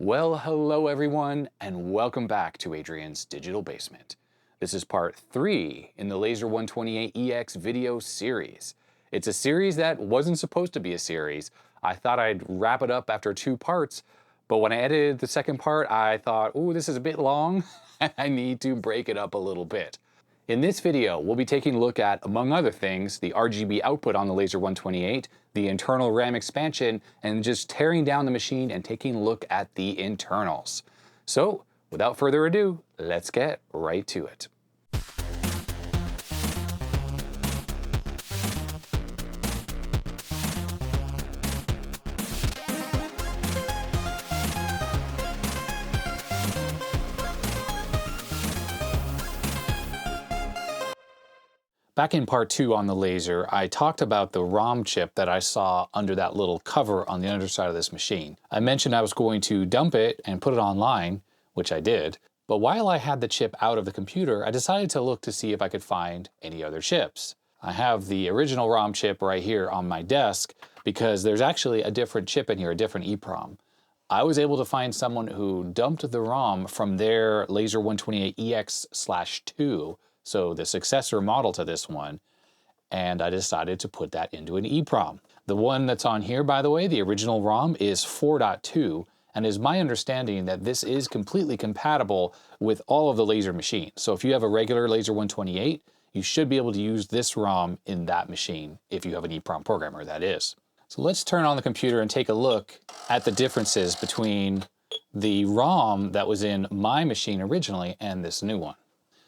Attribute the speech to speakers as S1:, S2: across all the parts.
S1: Well, hello everyone, and welcome back to Adrian's Digital Basement. This is part 3 in the Laser 128EX video series. It's a series that wasn't supposed to be a series. I thought I'd wrap it up after 2 parts, but when I edited the second part, I thought, ooh, this is a bit long. I need to break it up a little bit. In this video, we'll be taking a look at, among other things, the RGB output on the Laser 128, the internal RAM expansion, and just tearing down the machine and taking a look at the internals. So, without further ado, let's get right to it. Back in part 2 on the laser, I talked about the ROM chip that I saw under that little cover on the underside of this machine. I mentioned I was going to dump it and put it online, which I did, but while I had the chip out of the computer, I decided to look to see if I could find any other chips. I have the original ROM chip right here on my desk because there's actually a different chip in here, a different EEPROM. I was able to find someone who dumped the ROM from their Laser 128EX/2, so the successor model to this one, and I decided to put that into an EEPROM. The one that's on here, by the way, the original ROM, is 4.2, and is my understanding that this is completely compatible with all of the laser machines. So if you have a regular Laser 128, you should be able to use this ROM in that machine, if you have an EEPROM programmer, that is. So let's turn on the computer and take a look at the differences between the ROM that was in my machine originally and this new one.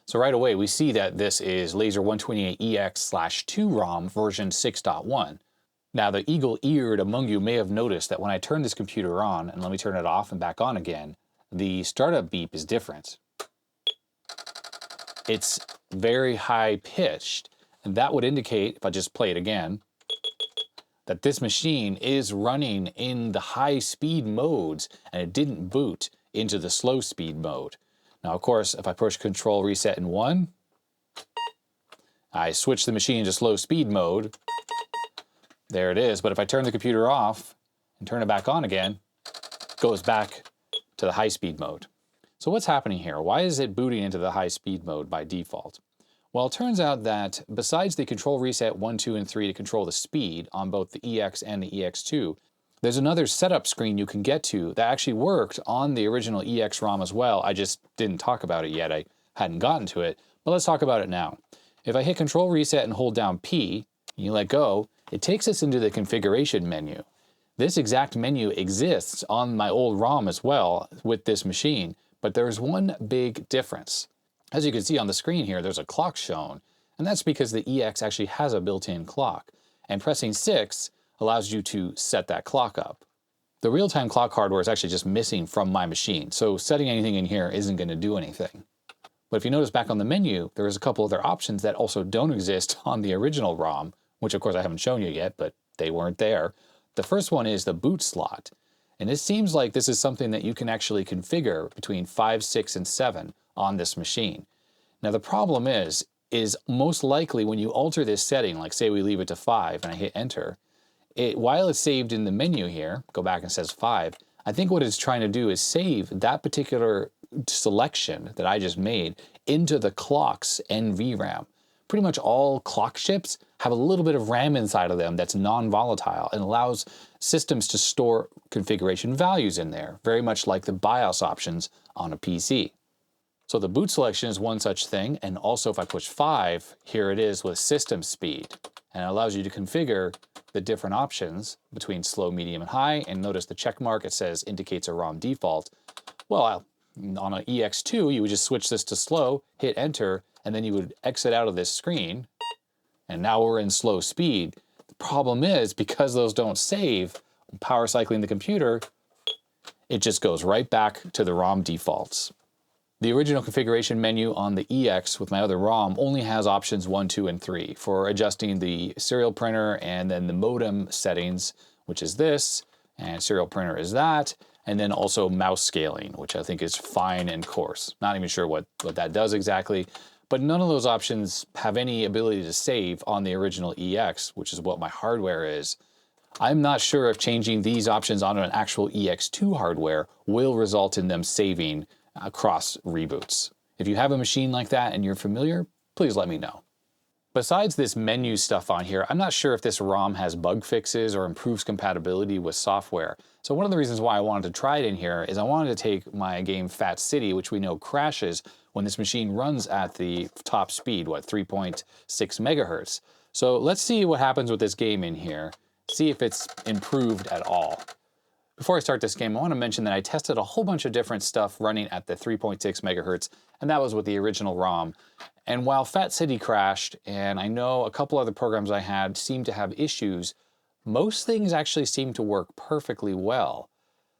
S1: So right away, we see that this is Laser 128EX/2 ROM version 6.1. Now, the eagle-eared among you may have noticed that when I turn this computer on, and let me turn it off and back on again, the startup beep is different. It's very high-pitched, and that would indicate, if I just play it again, that this machine is running in the high-speed modes, and it didn't boot into the slow-speed mode. Now, of course, if I push Control Reset in 1, I switch the machine to slow speed mode. There it is. But if I turn the computer off and turn it back on again, it goes back to the high speed mode. So what's happening here? Why is it booting into the high speed mode by default? Well, it turns out that besides the Control Reset 1, 2, and 3 to control the speed on both the EX and the EX2, there's another setup screen you can get to that actually worked on the original EX ROM as well. I just didn't talk about it yet. I hadn't gotten to it, but let's talk about it now. If I hit Control Reset and hold down P, and you let go, it takes us into the configuration menu. This exact menu exists on my old ROM as well with this machine, but there's one big difference. As you can see on the screen here, there's a clock shown, and that's because the EX actually has a built-in clock, and pressing 6 allows you to set that clock up. The real-time clock hardware is actually just missing from my machine, so setting anything in here isn't going to do anything. But if you notice back on the menu, there's a couple other options that also don't exist on the original ROM, which of course I haven't shown you yet, but they weren't there. The first one is the boot slot, and it seems like this is something that you can actually configure between 5, 6, and 7 on this machine. Now the problem is most likely when you alter this setting, like say we leave it to 5 and I hit enter, while it's saved in the menu here, go back and it says 5, I think what it's trying to do is save that particular selection that I just made into the clock's NVRAM. Pretty much all clock chips have a little bit of RAM inside of them that's non-volatile and allows systems to store configuration values in there, very much like the BIOS options on a PC. So the boot selection is one such thing, and also if I push 5, here it is with system speed, and it allows you to configure the different options between slow, medium, and high, and notice the check mark, it says indicates a ROM default. Well, on an EX2, you would just switch this to slow, hit enter, and then you would exit out of this screen, and now we're in slow speed. The problem is, because those don't save, power cycling the computer, it just goes right back to the ROM defaults. The original configuration menu on the EX with my other ROM only has options 1, 2, and 3 for adjusting the serial printer and then the modem settings, which is this, and serial printer is that, and then also mouse scaling, which I think is fine and coarse. Not even sure what that does exactly, but none of those options have any ability to save on the original EX, which is what my hardware is. I'm not sure if changing these options on an actual EX2 hardware will result in them saving across reboots. If you have a machine like that and you're familiar, please let me know. Besides this menu stuff on here, I'm not sure if this ROM has bug fixes or improves compatibility with software. So one of the reasons why I wanted to try it in here is I wanted to take my game PETSCII, which we know crashes when this machine runs at the top speed, 3.6 megahertz. So let's see what happens with this game in here, see if it's improved at all. Before I start this game, I want to mention that I tested a whole bunch of different stuff running at the 3.6 megahertz, and that was with the original ROM. And while PETSCII crashed, and I know a couple other programs I had seemed to have issues, most things actually seem to work perfectly well.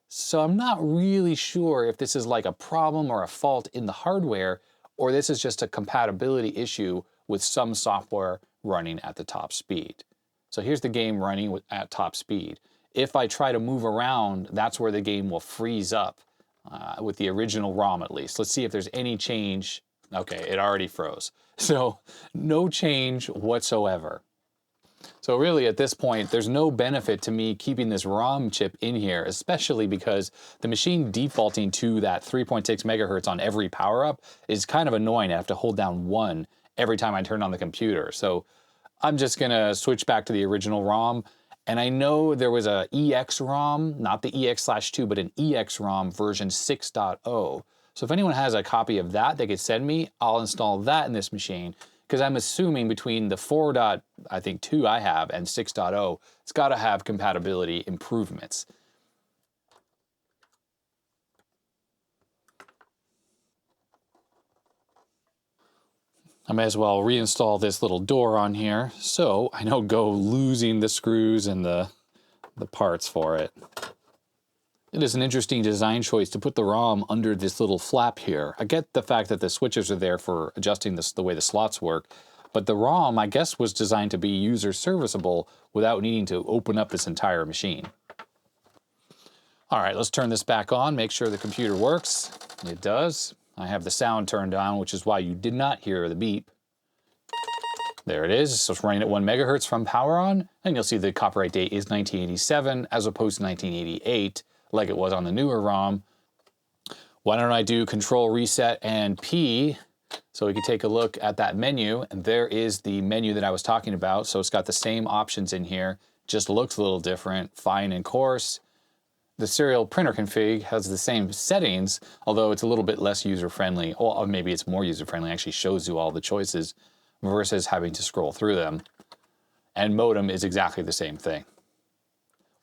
S1: So I'm not really sure if this is like a problem or a fault in the hardware, or this is just a compatibility issue with some software running at the top speed. So here's the game running at top speed. If I try to move around, that's where the game will freeze up, with the original ROM at least. Let's see if there's any change. Okay, it already froze. So no change whatsoever. So really at this point, there's no benefit to me keeping this ROM chip in here, especially because the machine defaulting to that 3.6 megahertz on every power up is kind of annoying. I have to hold down 1 every time I turn on the computer. So I'm just gonna switch back to the original ROM. And I know there was a EX ROM, not the EX/2, but an EX ROM version 6.0. So if anyone has a copy of that they could send me, I'll install that in this machine, because I'm assuming between the 4.2 I have and 6.0, it's got to have compatibility improvements. I may as well reinstall this little door on here, so I don't go losing the screws and the parts for it. It is an interesting design choice to put the ROM under this little flap here. I get the fact that the switches are there for adjusting this, the way the slots work, but the ROM, I guess, was designed to be user serviceable without needing to open up this entire machine. All right, let's turn this back on, make sure the computer works. It does. I have the sound turned down, which is why you did not hear the beep. There it is. So it's running at 1 megahertz from power on, and you'll see the copyright date is 1987 as opposed to 1988, like it was on the newer ROM. Why don't I do Control Reset and P so we can take a look at that menu, and there is the menu that I was talking about. So it's got the same options in here, just looks a little different, fine and coarse. The serial printer config has the same settings, although it's a little bit less user-friendly, or maybe it's more user-friendly, actually shows you all the choices versus having to scroll through them. And modem is exactly the same thing.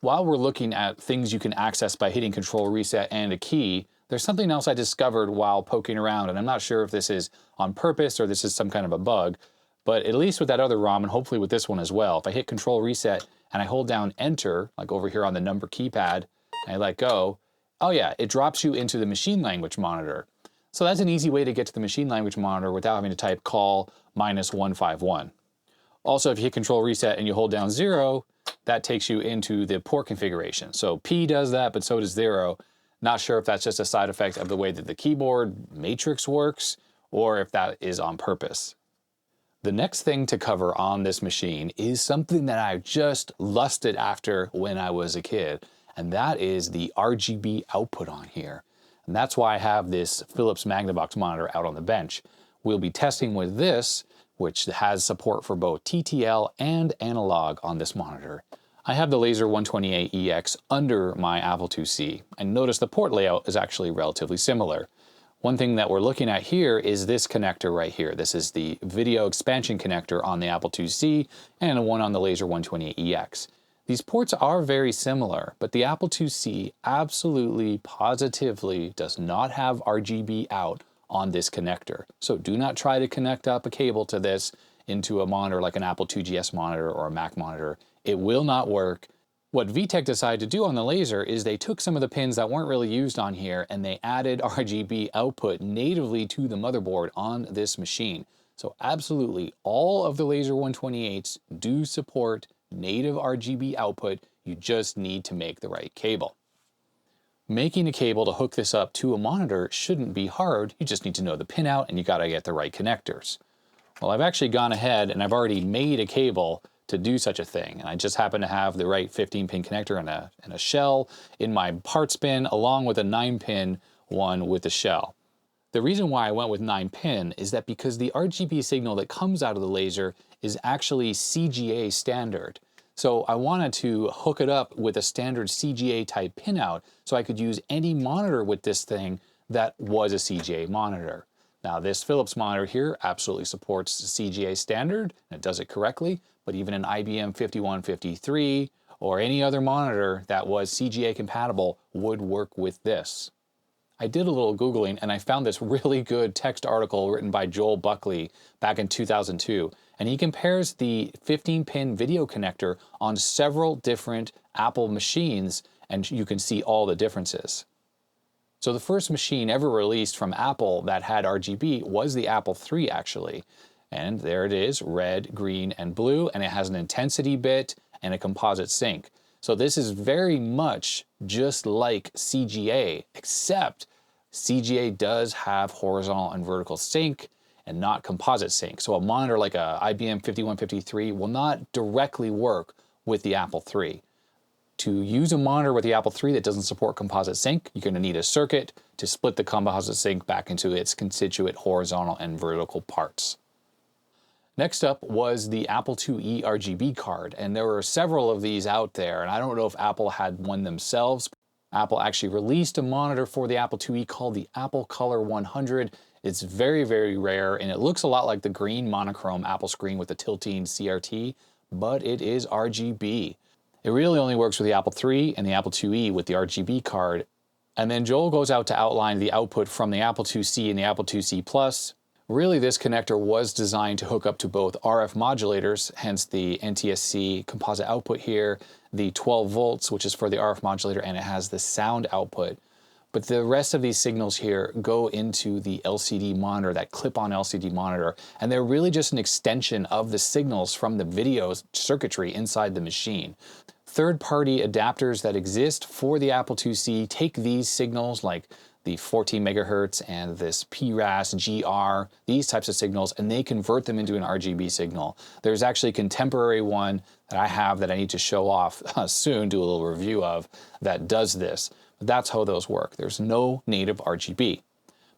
S1: While we're looking at things you can access by hitting Control Reset and a key, there's something else I discovered while poking around, and I'm not sure if this is on purpose or this is some kind of a bug, but at least with that other ROM, and hopefully with this one as well, if I hit Control Reset and I hold down Enter, like over here on the number keypad, and I let go, oh yeah, it drops you into the machine language monitor. So that's an easy way to get to the machine language monitor without having to type call -151. Also, if you hit Control Reset and you hold down 0, that takes you into the port configuration. So P does that, but so does 0. Not sure if that's just a side effect of the way that the keyboard matrix works, or if that is on purpose. The next thing to cover on this machine is something that I just lusted after when I was a kid, and that is the RGB output on here. And that's why I have this Philips Magnavox monitor out on the bench. We'll be testing with this, which has support for both TTL and analog on this monitor. I have the Laser 128EX under my Apple IIc, and notice the port layout is actually relatively similar. One thing that we're looking at here is this connector right here. This is the video expansion connector on the Apple IIc and one on the Laser 128EX. These ports are very similar, but the Apple IIc absolutely, positively does not have RGB out on this connector. So do not try to connect up a cable to this into a monitor like an Apple IIgs monitor or a Mac monitor. It will not work. What VTech decided to do on the Laser is they took some of the pins that weren't really used on here and they added RGB output natively to the motherboard on this machine. So absolutely all of the Laser 128s do support native RGB output. You just need to make the right cable. Making a cable to hook this up to a monitor shouldn't be hard. You just need to know the pinout and you gotta get the right connectors. Well, I've actually gone ahead and I've already made a cable to do such a thing. And I just happen to have the right 15-pin connector and a shell in my parts bin, along with a 9-pin one with the shell. The reason why I went with 9-pin is that because the RGB signal that comes out of the laser is actually CGA standard. So I wanted to hook it up with a standard CGA type pinout so I could use any monitor with this thing that was a CGA monitor. Now this Philips monitor here absolutely supports CGA standard, and it does it correctly, but even an IBM 5153 or any other monitor that was CGA compatible would work with this. I did a little Googling and I found this really good text article written by Joel Buckley back in 2002. And he compares the 15-pin video connector on several different Apple machines, and you can see all the differences. So the first machine ever released from Apple that had RGB was the Apple III actually. And there it is, red, green, and blue, and it has an intensity bit and a composite sync. So this is very much just like CGA, except CGA does have horizontal and vertical sync and not composite sync. So a monitor like a IBM 5153 will not directly work with the Apple III. To use a monitor with the Apple III that doesn't support composite sync, you're going to need a circuit to split the composite sync back into its constituent horizontal and vertical parts. Next up was the Apple IIe RGB card, and there were several of these out there, and I don't know if Apple had one themselves. Apple actually released a monitor for the Apple IIe called the Apple Color 100. It's very, very rare, and it looks a lot like the green monochrome Apple screen with the tilting CRT, but it is RGB. It really only works with the Apple III and the Apple IIe with the RGB card. And then Joel goes out to outline the output from the Apple IIc and the Apple IIc Plus. Really, this connector was designed to hook up to both RF modulators, hence the NTSC composite output here, the 12 volts, which is for the RF modulator, and it has the sound output. But the rest of these signals here go into the LCD monitor, that clip-on LCD monitor, and they're really just an extension of the signals from the video circuitry inside the machine. Third-party adapters that exist for the Apple IIc take these signals, like the 14 megahertz and this PRAS, GR, these types of signals, and they convert them into an RGB signal. There's actually a contemporary one that I have that I need to show off soon, do a little review of, that does this. But that's how those work. There's no native RGB.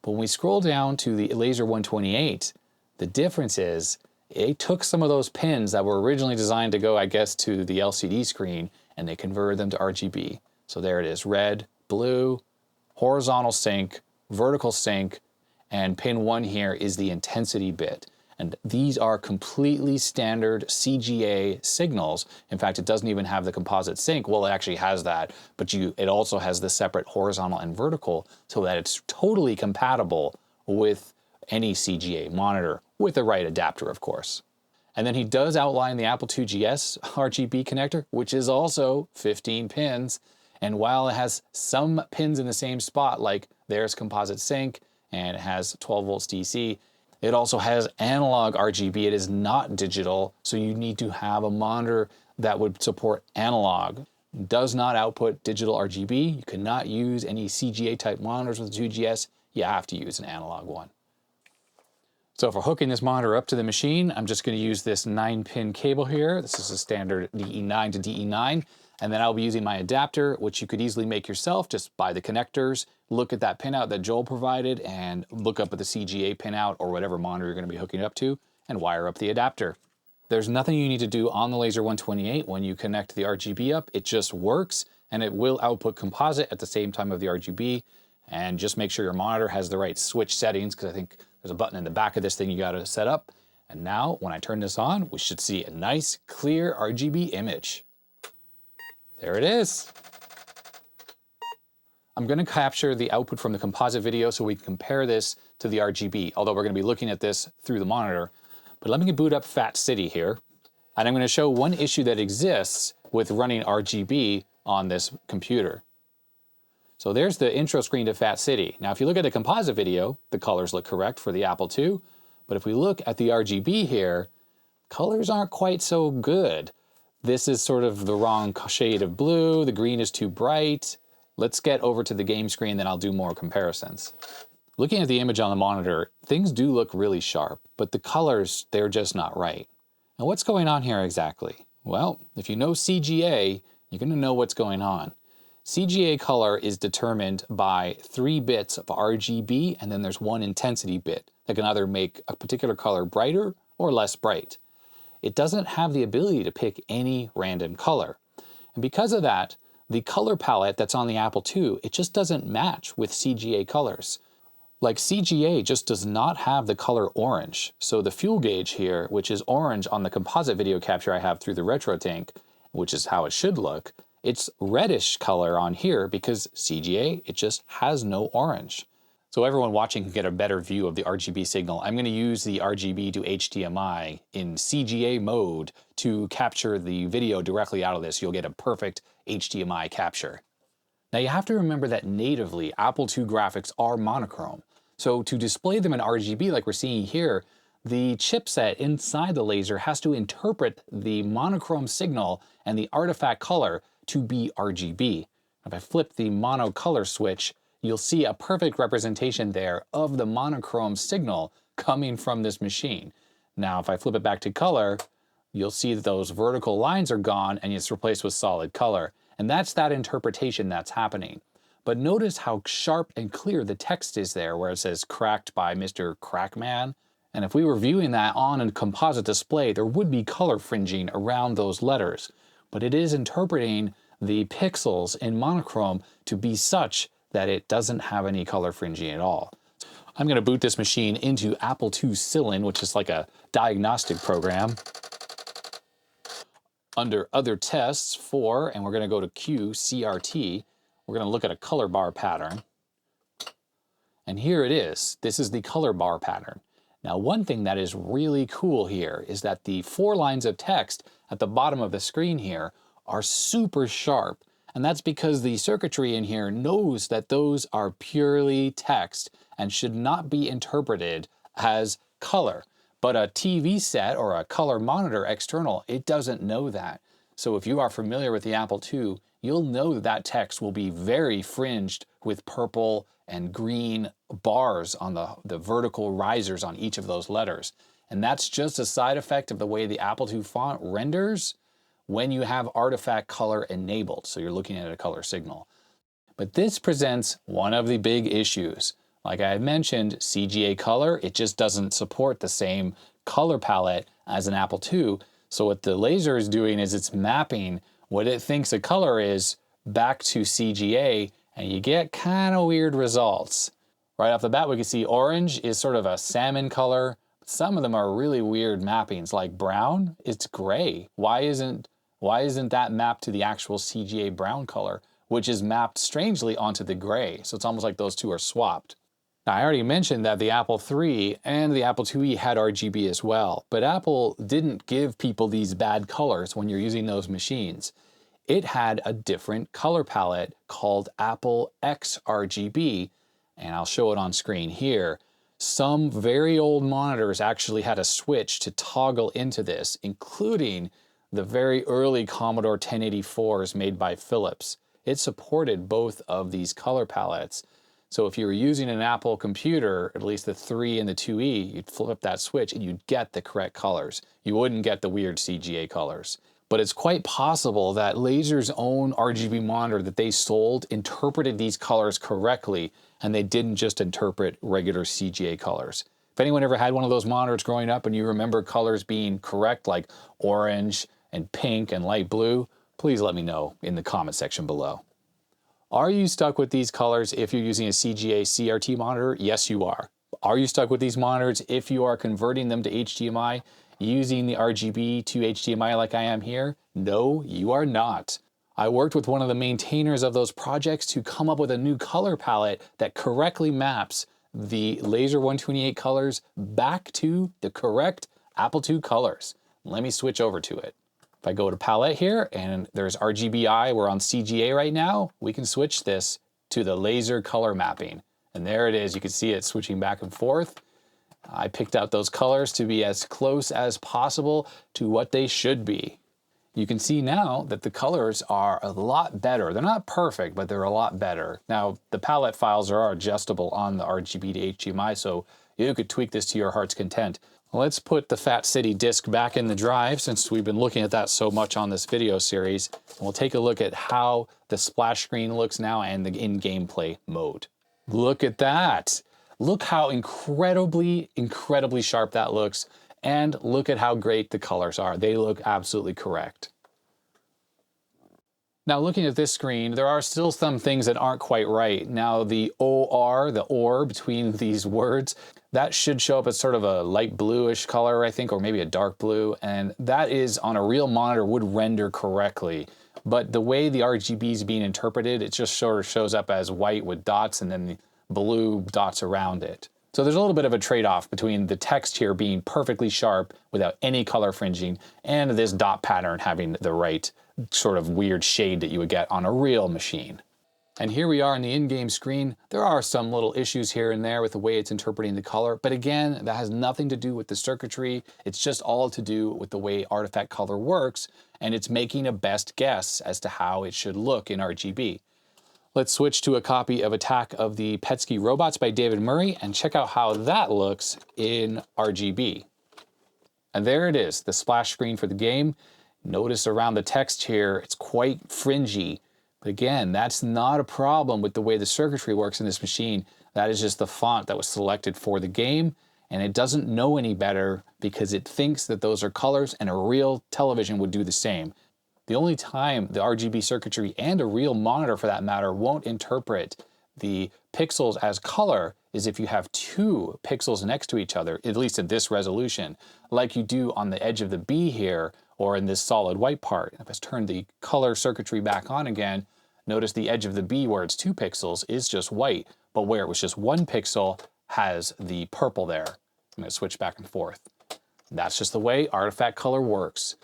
S1: But when we scroll down to the Laser 128, the difference is it took some of those pins that were originally designed to go, I guess, to the LCD screen, and they converted them to RGB. So there it is, red, blue, horizontal sync, vertical sync, and pin 1 here is the intensity bit. And these are completely standard CGA signals. In fact, it doesn't even have the composite sync. Well, it actually has that, but it also has the separate horizontal and vertical so that it's totally compatible with any CGA monitor, with the right adapter, of course. And then he does outline the Apple IIgs RGB connector, which is also 15 pins. And while it has some pins in the same spot, like there's composite sync and it has 12 volts DC, it also has analog RGB. It is not digital, so you need to have a monitor that would support analog. It does not output digital RGB. You cannot use any CGA type monitors with 2GS. You have to use an analog one. So for hooking this monitor up to the machine, I'm just going to use this 9-pin cable here. This is a standard DE9 to DE9. And then I'll be using my adapter, which you could easily make yourself. Just buy the connectors, look at that pinout that Joel provided, and look up at the CGA pinout or whatever monitor you're going to be hooking it up to, and wire up the adapter. There's nothing you need to do on the Laser 128 when you connect the RGB up. It just works, and it will output composite at the same time of the RGB. And just make sure your monitor has the right switch settings, because I think there's a button in the back of this thing you got to set up. And now, when I turn this on, we should see a nice, clear RGB image. There it is. I'm going to capture the output from the composite video so we can compare this to the RGB, although we're going to be looking at this through the monitor. But let me boot up PETSCII here, and I'm going to show one issue that exists with running RGB on this computer. So there's the intro screen to PETSCII. Now if you look at the composite video, the colors look correct for the Apple II, but if we look at the RGB here, colors aren't quite so good. This is sort of the wrong shade of blue, the green is too bright. Let's get over to the game screen, then I'll do more comparisons. Looking at the image on the monitor, things do look really sharp, but the colors, they're just not right. Now what's going on here exactly? Well, if you know CGA, you're going to know what's going on. CGA color is determined by 3 bits of RGB, and then there's 1 intensity bit that can either make a particular color brighter or less bright. It doesn't have the ability to pick any random color. And because of that, the color palette that's on the Apple II, it just doesn't match with CGA colors. Like CGA just does not have the color orange. So the fuel gauge here, which is orange on the composite video capture I have through the retro tank, which is how it should look, it's reddish color on here because CGA, it just has no orange. So everyone watching can get a better view of the RGB signal. I'm going to use the RGB to HDMI in CGA mode to capture the video directly out of this. You'll get a perfect HDMI capture. Now you have to remember that natively Apple II graphics are monochrome. So to display them in RGB like we're seeing here, the chipset inside the laser has to interpret the monochrome signal and the artifact color to be RGB. If I flip the mono color switch, you'll see a perfect representation there of the monochrome signal coming from this machine. Now, if I flip it back to color, you'll see that those vertical lines are gone and it's replaced with solid color. And that's that interpretation that's happening. But notice how sharp and clear the text is there where it says cracked by Mr. Crackman. And if we were viewing that on a composite display, there would be color fringing around those letters. But it is interpreting the pixels in monochrome to be such that it doesn't have any color fringing at all. I'm going to boot this machine into Apple II PETSCII, which is like a diagnostic program. Under Other Tests for, and we're going to go to QCRT, we're going to look at a color bar pattern. And here it is. This is the color bar pattern. Now, one thing that is really cool here is that the 4 lines of text at the bottom of the screen here are super sharp. And that's because the circuitry in here knows that those are purely text and should not be interpreted as color. But a TV set or a color monitor external, it doesn't know that. So if you are familiar with the Apple II, you'll know that text will be very fringed with purple and green bars on the vertical risers on each of those letters. And that's just a side effect of the way the Apple II font renders when you have artifact color enabled. So you're looking at a color signal. But this presents one of the big issues. Like I had mentioned, CGA color, it just doesn't support the same color palette as an Apple II. So what the laser is doing is it's mapping what it thinks a color is back to CGA, and you get kind of weird results. Right off the bat, we can see orange is sort of a salmon color. Some of them are really weird mappings, like brown, it's gray. Why isn't that mapped to the actual CGA brown color, which is mapped strangely onto the gray? So it's almost like those two are swapped. Now, I already mentioned that the Apple III and the Apple IIe had RGB as well, but Apple didn't give people these bad colors when you're using those machines. It had a different color palette called Apple X RGB, and I'll show it on screen here. Some very old monitors actually had a switch to toggle into this, including the very early Commodore 1084s made by Philips. It supported both of these color palettes. So if you were using an Apple computer, at least the 3 and the IIe, you'd flip that switch and you'd get the correct colors. You wouldn't get the weird CGA colors. But it's quite possible that Laser's own RGB monitor that they sold interpreted these colors correctly, and they didn't just interpret regular CGA colors. If anyone ever had one of those monitors growing up and you remember colors being correct, like orange and pink and light blue, please let me know in the comment section below. Are you stuck with these colors if you're using a CGA CRT monitor? Yes, you are. Are you stuck with these monitors if you are converting them to HDMI using the RGB to HDMI like I am here? No, you are not. I worked with one of the maintainers of those projects to come up with a new color palette that correctly maps the Laser 128 colors back to the correct Apple II colors. Let me switch over to it. If I go to palette here and there's RGBI, we're on CGA right now, we can switch this to the laser color mapping. And there it is, you can see it switching back and forth. I picked out those colors to be as close as possible to what they should be. You can see now that the colors are a lot better. They're not perfect, but they're a lot better. Now, the palette files are adjustable on the RGB to HDMI, so you could tweak this to your heart's content. Let's put the PETSCII disc back in the drive since we've been looking at that so much on this video series. And we'll take a look at how the splash screen looks now and the in-gameplay mode. Look at that. Look how incredibly sharp that looks. And look at how great the colors are. They look absolutely correct. Now looking at this screen, there are still some things that aren't quite right. Now the OR, the OR between these words, that should show up as sort of a light bluish color, I think, or maybe a dark blue. And that is on a real monitor would render correctly. But the way the RGB is being interpreted, it just sort of shows up as white with dots and then the blue dots around it. So there's a little bit of a trade-off between the text here being perfectly sharp without any color fringing and this dot pattern having the right sort of weird shade that you would get on a real machine. And here we are in the in-game screen. There are some little issues here and there with the way it's interpreting the color, but again, that has nothing to do with the circuitry. It's just all to do with the way Artifact Color works, and it's making a best guess as to how it should look in RGB. Let's switch to a copy of Attack of the PETSCII Robots by David Murray and check out how that looks in RGB. And there it is, the splash screen for the game. Notice around the text here, it's quite fringy. But again, that's not a problem with the way the circuitry works in this machine. That is just the font that was selected for the game, and it doesn't know any better because it thinks that those are colors and a real television would do the same. The only time the RGB circuitry and a real monitor for that matter won't interpret the pixels as color is if you have two pixels next to each other, at least at this resolution, like you do on the edge of the B here or in this solid white part. If I turn the color circuitry back on again, notice the edge of the B where it's 2 pixels is just white, but where it was just 1 pixel has the purple there. I'm going to switch back and forth. That's just the way Artifact Color works.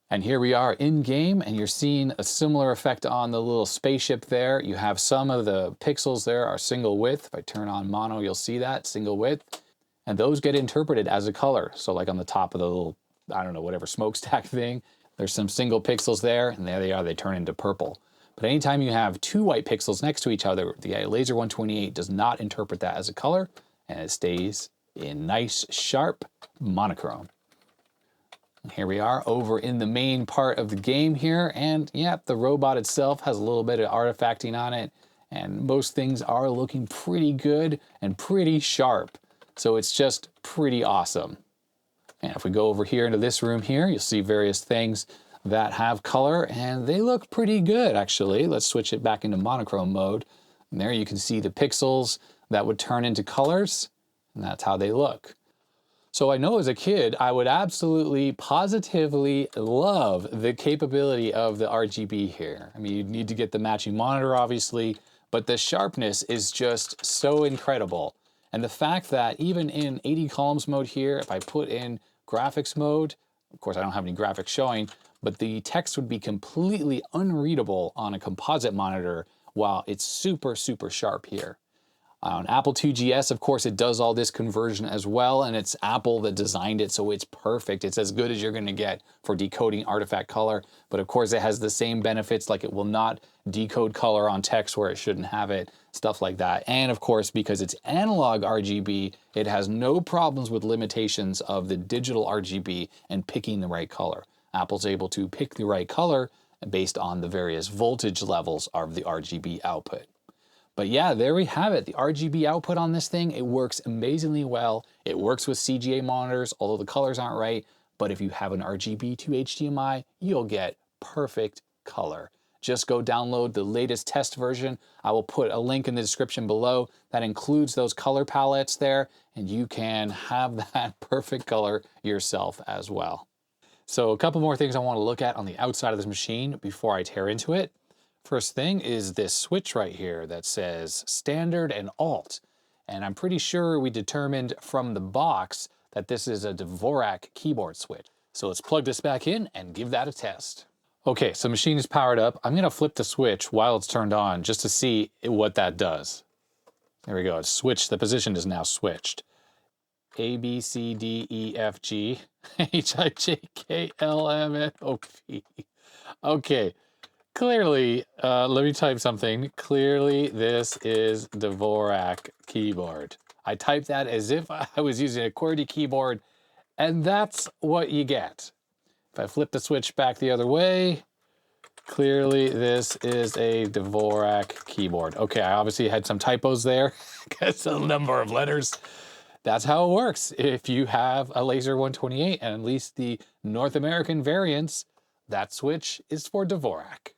S1: And here we are in game, and you're seeing a similar effect on the little spaceship there. You have some of the pixels there are single width. If I turn on mono, you'll see that, single width. And those get interpreted as a color. So like on the top of the little, I don't know, whatever smokestack thing, there's some single pixels there, and there they are, they turn into purple. But anytime you have 2 white pixels next to each other, the Laser 128 does not interpret that as a color, and it stays in nice, sharp monochrome. Here we are over in the main part of the game here, and yeah, the robot itself has a little bit of artifacting on it, and most things are looking pretty good and pretty sharp. So it's just pretty awesome. And if we go over here into this room here, you'll see various things that have color, and they look pretty good actually. Let's switch it back into monochrome mode. And there you can see the pixels that would turn into colors, and that's how they look. So I know as a kid, I would absolutely, positively love the capability of the RGB here. I mean, you'd need to get the matching monitor, obviously, but the sharpness is just so incredible. And the fact that even in 80 columns mode here, if I put in graphics mode, of course I don't have any graphics showing, but the text would be completely unreadable on a composite monitor while it's super, super sharp here. On Apple IIgs, of course, it does all this conversion as well, and it's Apple that designed it, so it's perfect. It's as good as you're going to get for decoding Artifact Color, but of course it has the same benefits, like it will not decode color on text where it shouldn't have it, stuff like that. And of course, because it's analog RGB, it has no problems with limitations of the digital RGB and picking the right color. Apple's able to pick the right color based on the various voltage levels of the RGB output. But yeah, there we have it. The RGB output on this thing, it works amazingly well. It works with CGA monitors, although the colors aren't right. But if you have an RGB to HDMI, you'll get perfect color. Just go download the latest test version. I will put a link in the description below that includes those color palettes there, and you can have that perfect color yourself as well. So a couple more things I want to look at on the outside of this machine before I tear into it. First thing is this switch right here that says standard and alt. And I'm pretty sure we determined from the box that this is a Dvorak keyboard switch. So let's plug this back in and give that a test. Okay, so machine is powered up. I'm gonna flip the switch while it's turned on just to see what that does. There we go, it's switched, the position is now switched. A, B, C, D, E, F, G, H, I, J, K, L, M, N, O, P. Okay. Clearly, let me type something. Clearly, this is Dvorak keyboard. I typed that as if I was using a QWERTY keyboard, And that's what you get. If I flip the switch back the other way, clearly this is a Dvorak keyboard. Okay, I obviously had some typos there because a number of letters. That's how it works. If you have a Laser 128 and at least the North American variants, that switch is for Dvorak.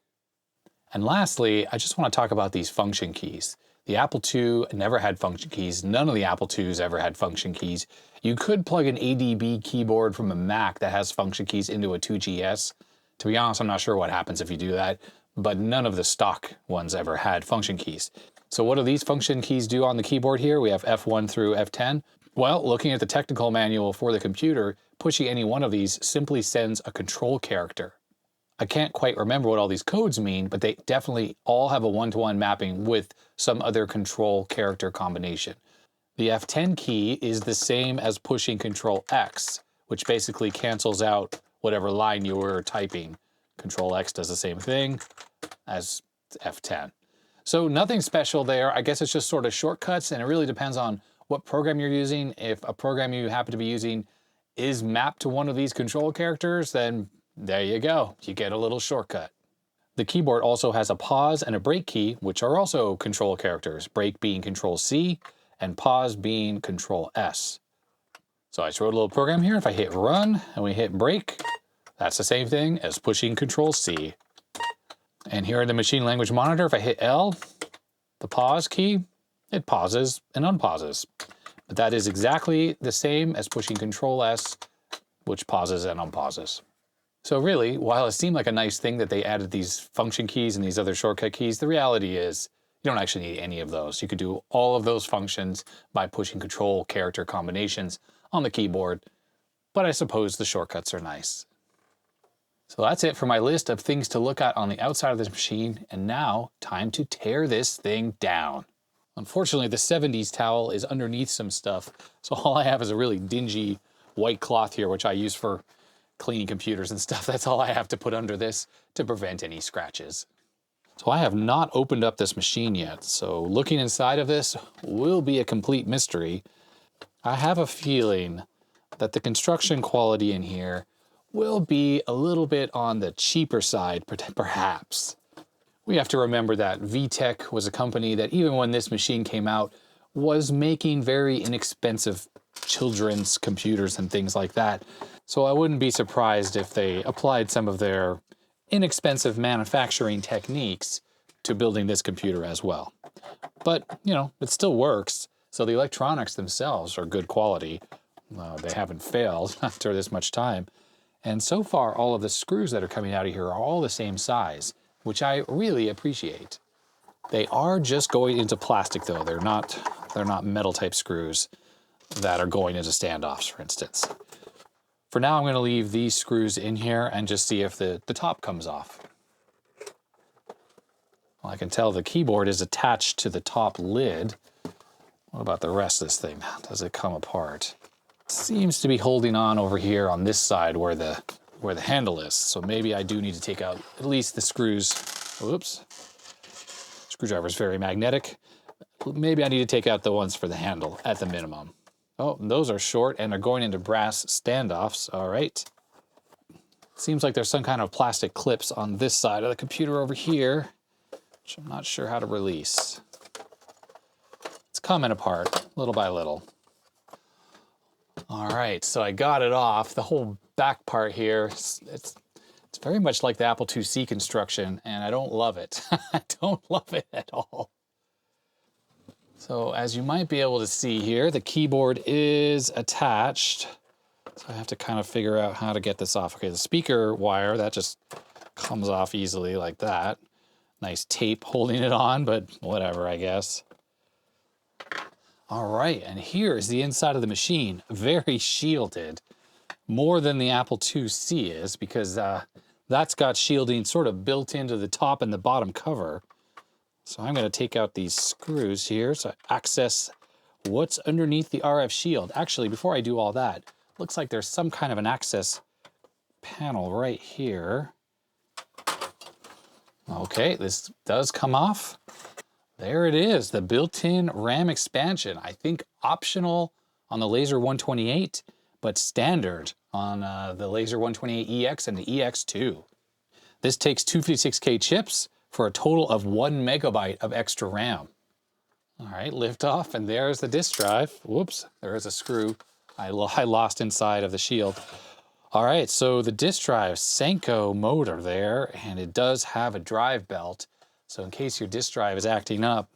S1: And lastly, I just want to talk about these function keys. The Apple II never had function keys. None of the Apple IIs ever had function keys. You could plug an ADB keyboard from a Mac that has function keys into a 2GS. To be honest, I'm not sure what happens if you do that, but none of the stock ones ever had function keys. So what do these function keys do on the keyboard here? We have F1 through F10. Well, looking at the technical manual for the computer, pushing any one of these simply sends a control character. I can't quite remember what all these codes mean, but they definitely all have a one-to-one mapping with some other control character combination. The F10 key is the same as pushing Control X, which basically cancels out whatever line you were typing. Control X does the same thing as F10. So nothing special there. I guess it's just sort of shortcuts, and it really depends on what program you're using. If a program you happen to be using is mapped to one of these control characters, then there you go. You get a little shortcut. The keyboard also has a pause and a break key, which are also control characters. Break being Control C and pause being Control S. So I just wrote a little program here. If I hit run and we hit break, that's the same thing as pushing Control C. And here in the machine language monitor, if I hit L, the pause key, it pauses and unpauses. But that is exactly the same as pushing Control S, which pauses and unpauses. So really, while it seemed like a nice thing that they added these function keys and these other shortcut keys, the reality is you don't actually need any of those. You could do all of those functions by pushing control character combinations on the keyboard, but I suppose the shortcuts are nice. So that's it for my list of things to look at on the outside of this machine, and now time to tear this thing down. Unfortunately, the 70s towel is underneath some stuff, so all I have is a really dingy white cloth here, which I use for cleaning computers and stuff. That's all I have to put under this to prevent any scratches. So I have not opened up this machine yet, so looking inside of this will be a complete mystery. I have a feeling that the construction quality in here will be a little bit on the cheaper side, perhaps. We have to remember that VTech was a company that even when this machine came out was making very inexpensive children's computers and things like that. So I wouldn't be surprised if they applied some of their inexpensive manufacturing techniques to building this computer as well. But, you know, it still works. So the electronics themselves are good quality. They haven't failed after this much time. And so far, all of the screws that are coming out of here are all the same size, which I really appreciate. They are just going into plastic though. They're not metal type screws that are going into standoffs, for instance. For now, I'm going to leave these screws in here and just see if the top comes off. Well, I can tell the keyboard is attached to the top lid. What about the rest of this thing? Does it come apart? It seems to be holding on over here on this side where the handle is. So maybe I do need to take out at least the screws. Whoops. Screwdriver is very magnetic. Maybe I need to take out the ones for the handle at the minimum. Oh, those are short and are going into brass standoffs. All right. Seems like there's some kind of plastic clips on this side of the computer over here, which I'm not sure how to release. It's coming apart little by little. All right, so I got it off. The whole back part here, it's very much like the Apple IIc construction, and I don't love it. I don't love it at all. So as you might be able to see here, the keyboard is attached. So I have to kind of figure out how to get this off. Okay, the speaker wire, that just comes off easily like that. Nice tape holding it on, but whatever, I guess. All right, and here is the inside of the machine. Very shielded, more than the Apple IIc is, because that's got shielding sort of built into the top and the bottom cover. So I'm going to take out these screws here so I access what's underneath the RF shield. Actually, before I do all that, looks like there's some kind of an access panel right here. Okay, this does come off. There it is, the built-in RAM expansion. I think optional on the Laser 128, but standard on the Laser 128EX and the EX2. This takes 256K chips for a total of 1 megabyte of extra RAM. All right, lift off, and there's the disk drive. Whoops, there is a screw I lost inside of the shield. All right, so the disk drive, Senko motor there, and it does have a drive belt. So in case your disk drive is acting up,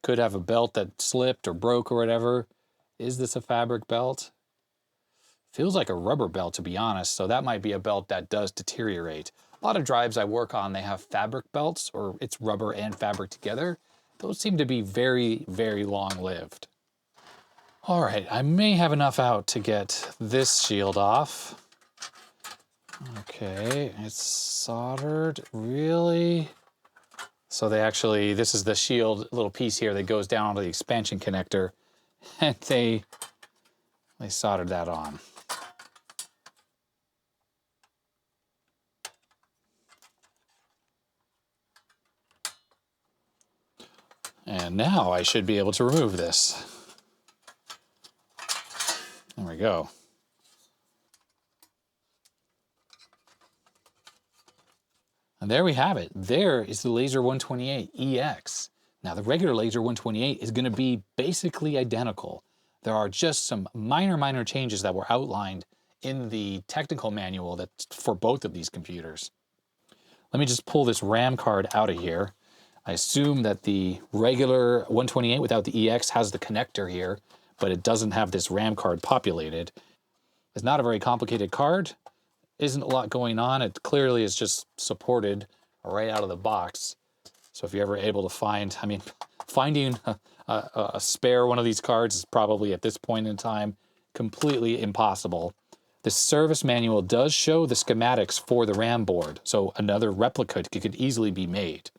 S1: could have a belt that slipped or broke or whatever. Is this a fabric belt? Feels like a rubber belt, to be honest, so that might be a belt that does deteriorate. A lot of drives I work on, they have fabric belts, or it's rubber and fabric together. Those seem to be very, very long-lived. All right, I may have enough out to get this shield off. Okay, it's soldered, really? So they actually, this is the shield little piece here that goes down onto the expansion connector, and they soldered that on. And now I should be able to remove this. There we go. And there we have it. There is the Laser 128EX. Now the regular Laser 128 is going to be basically identical. There are just some minor changes that were outlined in the technical manual that's for both of these computers. Let me just pull this RAM card out of here. I assume that the regular 128 without the EX has the connector here, but it doesn't have this RAM card populated. It's not a very complicated card. Isn't a lot going on. It clearly is just supported right out of the box. So if you're ever able to find, I mean, finding a spare one of these cards is probably at this point in time completely impossible. The service manual does show the schematics for the RAM board, so another replica could easily be made.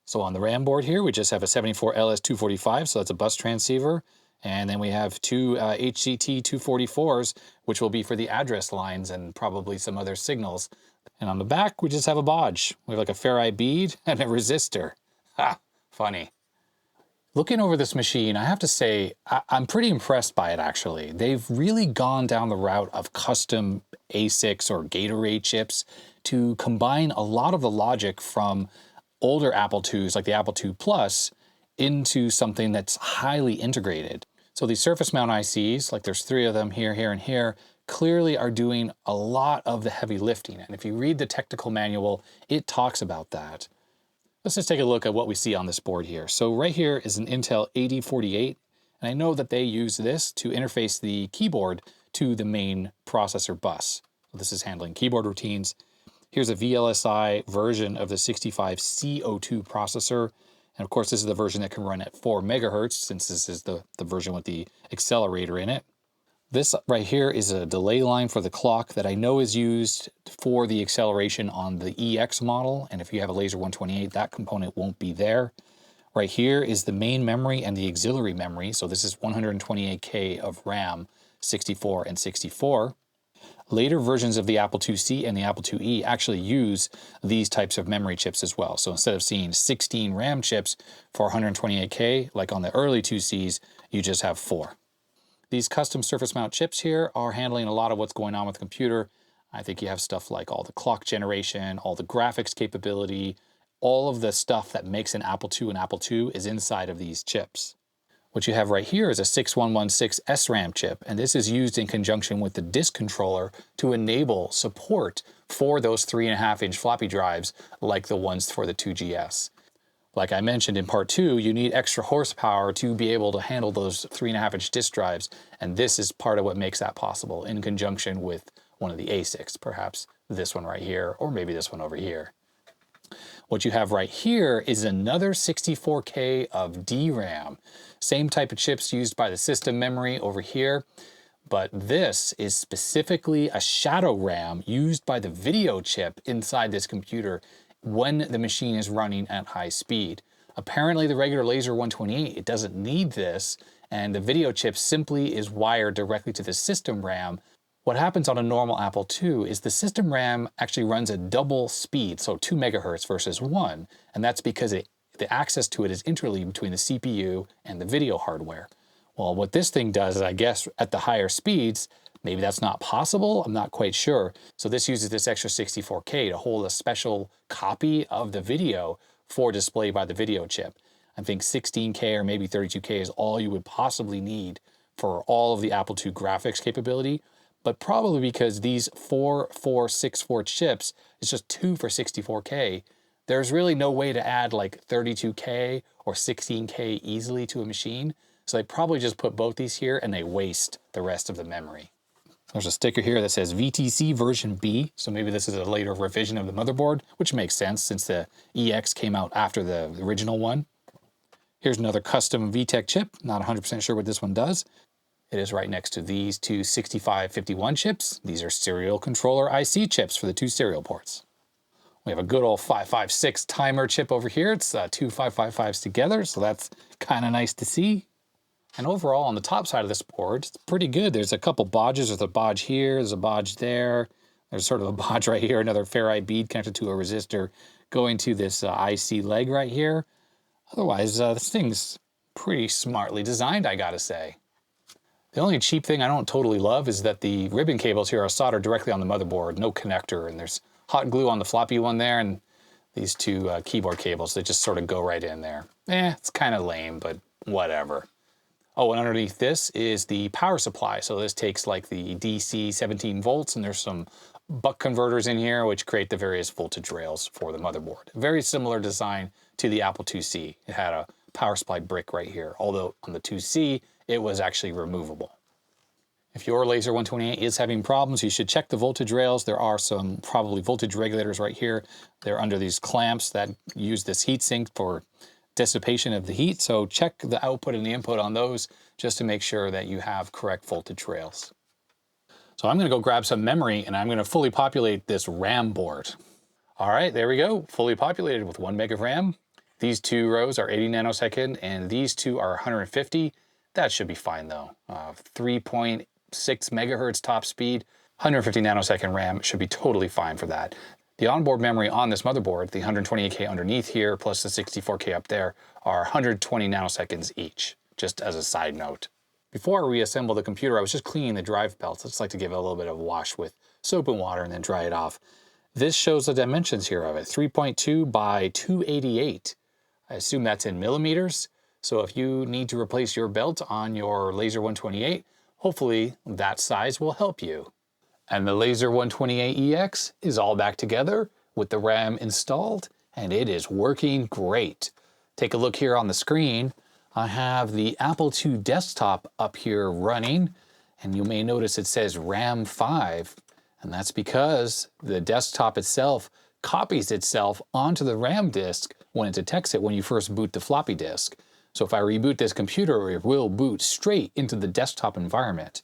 S1: So on the RAM board here, we just have a 74LS245, so that's a bus transceiver. And then we have two HCT 244s, which will be for the address lines and probably some other signals. And on the back, we just have a bodge. We have like a ferrite bead and a resistor. Ha, funny. Looking over this machine, I have to say, I'm pretty impressed by it, actually. They've really gone down the route of custom ASICs or gate array chips to combine a lot of the logic from older Apple IIs, like the Apple II Plus, into something that's highly integrated. So these surface mount ICs, like there's 3 of them here, here, and here, clearly are doing a lot of the heavy lifting. And if you read the technical manual, it talks about that. Let's just take a look at what we see on this board here. So right here is an Intel 8048, and I know that they use this to interface the keyboard to the main processor bus. So this is handling keyboard routines. Here's a VLSI version of the 65C02 processor. And of course, this is the version that can run at 4 megahertz, since this is the version with the accelerator in it. This right here is a delay line for the clock that I know is used for the acceleration on the EX model. And if you have a Laser 128, that component won't be there. Right here is the main memory and the auxiliary memory. So this is 128K of RAM, 64 and 64. Later versions of the Apple IIc and the Apple IIe actually use these types of memory chips as well. So instead of seeing 16 RAM chips for 128K, like on the early 2Cs, you just have 4. These custom surface mount chips here are handling a lot of what's going on with the computer. I think you have stuff like all the clock generation, all the graphics capability, all of the stuff that makes an Apple II an Apple II is inside of these chips. What you have right here is a 6116 SRAM chip, and this is used in conjunction with the disk controller to enable support for those 3.5-inch floppy drives like the ones for the 2GS. Like I mentioned in part 2, you need extra horsepower to be able to handle those 3.5-inch disk drives, and this is part of what makes that possible in conjunction with one of the ASICs, perhaps this one right here, or maybe this one over here. What you have right here is another 64K of DRAM. Same type of chips used by the system memory over here, but this is specifically a shadow RAM used by the video chip inside this computer when the machine is running at high speed. Apparently the regular Laser 128, it doesn't need this, and the video chip simply is wired directly to the system RAM. What happens on a normal Apple II is the system RAM actually runs at double speed, so 2 megahertz versus 1, and that's because the access to it is interleaved between the CPU and the video hardware. Well, what this thing does is, I guess, at the higher speeds, Maybe that's not possible, I'm not quite sure. So this uses this extra 64K to hold a special copy of the video for display by the video chip. I think 16K or maybe 32K is all you would possibly need for all of the Apple II graphics capability, but probably because these 4464 chips is just 2 for 64K, there's really no way to add like 32K or 16K easily to a machine. So they probably just put both these here and they waste the rest of the memory. There's a sticker here that says VTC version B, so maybe this is a later revision of the motherboard, which makes sense since the EX came out after the original one. Here's another custom VTech chip, not 100% sure what this one does. It is right next to these two 6551 chips. These are serial controller IC chips for the two serial ports. We have a good old 556 timer chip over here. It's two 555s together, so that's kind of nice to see. And overall, on the top side of this board, it's pretty good. There's a couple bodges. There's a bodge here, there's a bodge there. There's sort of a bodge right here, another ferrite bead connected to a resistor going to this IC leg right here. Otherwise, this thing's pretty smartly designed, I gotta say. The only cheap thing I don't totally love is that the ribbon cables here are soldered directly on the motherboard, no connector, and there's hot glue on the floppy one there, and these two keyboard cables, they just sort of go right in there. It's kind of lame, but whatever. Oh, and underneath this is the power supply. So this takes like the DC 17 volts, and there's some buck converters in here which create the various voltage rails for the motherboard. Very similar design to the Apple IIc. It had a power supply brick right here, although on the IIc it was actually removable. If your Laser 128 is having problems, you should check the voltage rails. There are some probably voltage regulators right here. They're under these clamps that use this heatsink for dissipation of the heat. So check the output and the input on those just to make sure that you have correct voltage rails. So I'm gonna go grab some memory and I'm gonna fully populate this RAM board. All right, there we go, fully populated with 1 meg of RAM. These two rows are 80 nanosecond and these two are 150. That should be fine though. 3.6 megahertz top speed, 150 nanosecond RAM should be totally fine for that. The onboard memory on this motherboard, the 128K underneath here, plus the 64K up there, are 120 nanoseconds each, just as a side note. Before I reassemble the computer, I was just cleaning the drive belts. I just like to give it a little bit of a wash with soap and water and then dry it off. This shows the dimensions here of it, 3.2 by 288. I assume that's in millimeters. So if you need to replace your belt on your Laser 128, hopefully that size will help you. And the Laser 128EX is all back together with the RAM installed, and it is working great. Take a look here on the screen. I have the Apple II desktop up here running, and you may notice it says Rom 5, and that's because the desktop itself copies itself onto the RAM disk when it detects it when you first boot the floppy disk. So if I reboot this computer, it will boot straight into the desktop environment.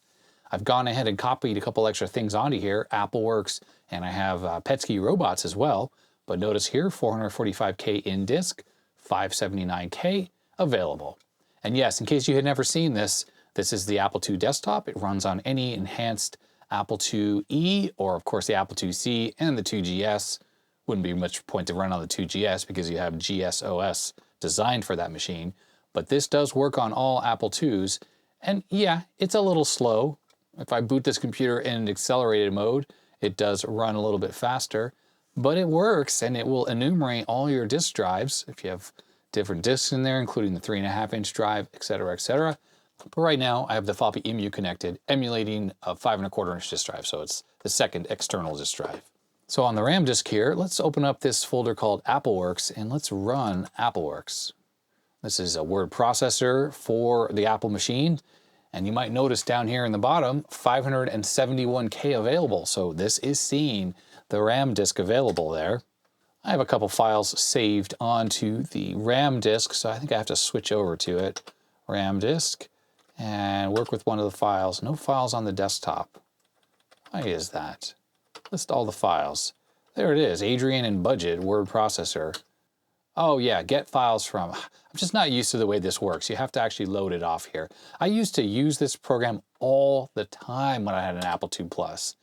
S1: I've gone ahead and copied a couple extra things onto here, AppleWorks, and I have PETSCII robots as well. But notice here, 445K in disk, 579K available. And yes, in case you had never seen this, this is the Apple II desktop. It runs on any enhanced Apple IIe, or of course the Apple IIc and the 2GS. Wouldn't be much point to run on the 2GS because you have GSOS designed for that machine. But this does work on all Apple IIs. And yeah, it's a little slow. If I boot this computer in accelerated mode, it does run a little bit faster, but it works and it will enumerate all your disk drives if you have different disks in there, including the 3.5-inch drive, etc., etc. But right now I have the Floppy EMU connected, emulating a 5.25-inch disk drive, so it's the second external disk drive. So on the RAM disk here, let's open up this folder called AppleWorks and let's run AppleWorks. This is a word processor for the Apple machine. And you might notice down here in the bottom, 571K available. So this is seeing the RAM disk available there. I have a couple files saved onto the RAM disk, so I think I have to switch over to it. RAM disk, and work with one of the files. No files on the desktop. Why is that? List all the files. There it is, Adrian and Budget word processor. Oh yeah, get files from. I'm just not used to the way this works. You have to actually load it off here. I used to use this program all the time when I had an Apple II Plus.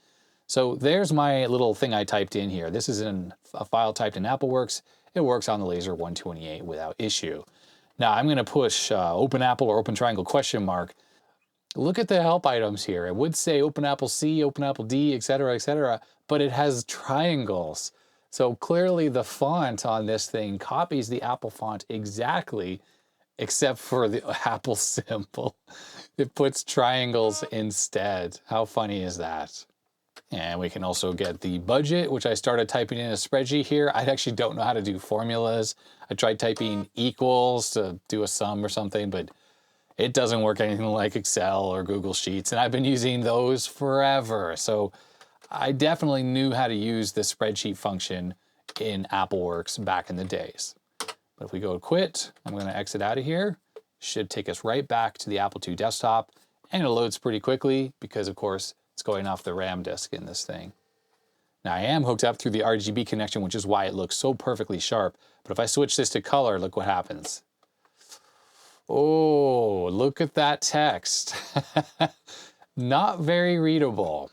S1: So there's my little thing I typed in here. This is in a file typed in AppleWorks. It works on the Laser 128 without issue. Now I'm going to push Open Apple or Open Triangle ? Look at the help items here. It would say Open Apple C, Open Apple D, etc., but it has triangles. So clearly the font on this thing copies the Apple font exactly, except for the Apple symbol. It puts triangles instead. How funny is that? And we can also get the budget, which I started typing in a spreadsheet here. I actually don't know how to do formulas. I tried typing equals to do a sum or something, but it doesn't work anything like Excel or Google Sheets, and I've been using those forever. So I definitely knew how to use the spreadsheet function in AppleWorks back in the days. But if we go to quit, I'm going to exit out of here. Should take us right back to the Apple II desktop, and it loads pretty quickly because, of course, it's going off the RAM disk in this thing. Now I am hooked up through the RGB connection, which is why it looks so perfectly sharp. But if I switch this to color, look what happens. Oh, look at that text. Not very readable.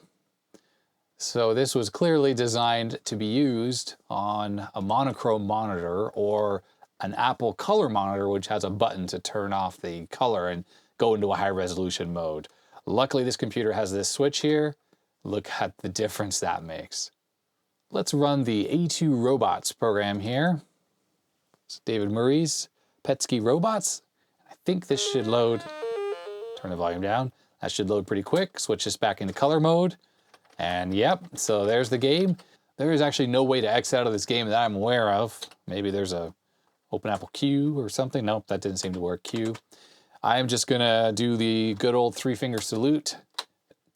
S1: So this was clearly designed to be used on a monochrome monitor or an Apple color monitor, which has a button to turn off the color and go into a high resolution mode. Luckily, this computer has this switch here. Look at the difference that makes. Let's run the II Robots program here. It's David Murray's PETSCII Robots. I think this should load. Turn the volume down. That should load pretty quick. Switch this back into color mode. And yep, so there's the game. There is actually no way to exit out of this game that I'm aware of. Maybe there's a Open Apple Q or something. Nope, that didn't seem to work. Q. I'm just gonna do the good old 3-finger salute.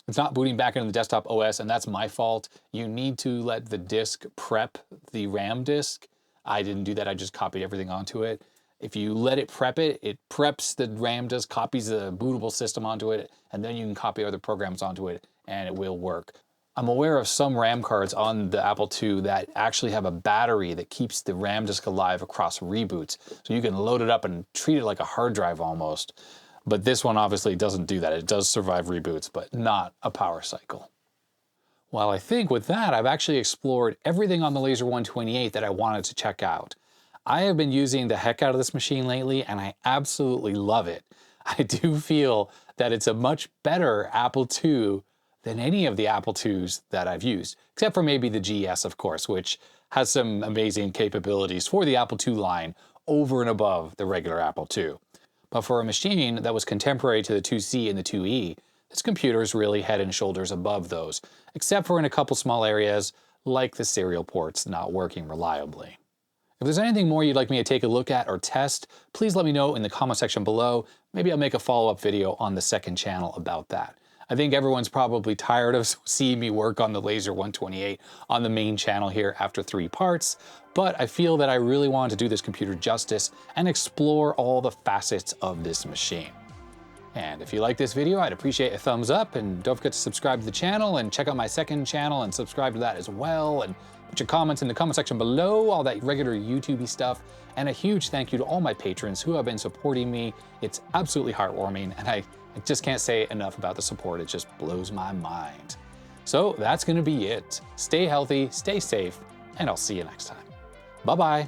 S1: It's not booting back into the desktop OS, and that's my fault. You need to let the disk prep the RAM disk. I didn't do that, I just copied everything onto it. If you let it prep it, it preps the RAM disk, copies the bootable system onto it, and then you can copy other programs onto it, and it will work. I'm aware of some RAM cards on the Apple II that actually have a battery that keeps the RAM disk alive across reboots. So you can load it up and treat it like a hard drive almost. But this one obviously doesn't do that. It does survive reboots, but not a power cycle. Well, I think with that, I've actually explored everything on the Laser 128 that I wanted to check out. I have been using the heck out of this machine lately, and I absolutely love it. I do feel that it's a much better Apple II than any of the Apple IIs that I've used, except for maybe the GS, of course, which has some amazing capabilities for the Apple II line over and above the regular Apple II. But for a machine that was contemporary to the IIc and the IIe, this computer is really head and shoulders above those, except for in a couple small areas, like the serial ports not working reliably. If there's anything more you'd like me to take a look at or test, please let me know in the comment section below. Maybe I'll make a follow-up video on the second channel about that. I think everyone's probably tired of seeing me work on the Laser 128 on the main channel here after 3 parts, but I feel that I really wanted to do this computer justice and explore all the facets of this machine. And if you like this video, I'd appreciate a thumbs up, and don't forget to subscribe to the channel and check out my second channel and subscribe to that as well, and put your comments in the comment section below, all that regular YouTube-y stuff. And a huge thank you to all my patrons who have been supporting me. It's absolutely heartwarming, and I just can't say enough about the support. It just blows my mind. So that's gonna be it. Stay healthy, stay safe, and I'll see you next time. Bye-bye.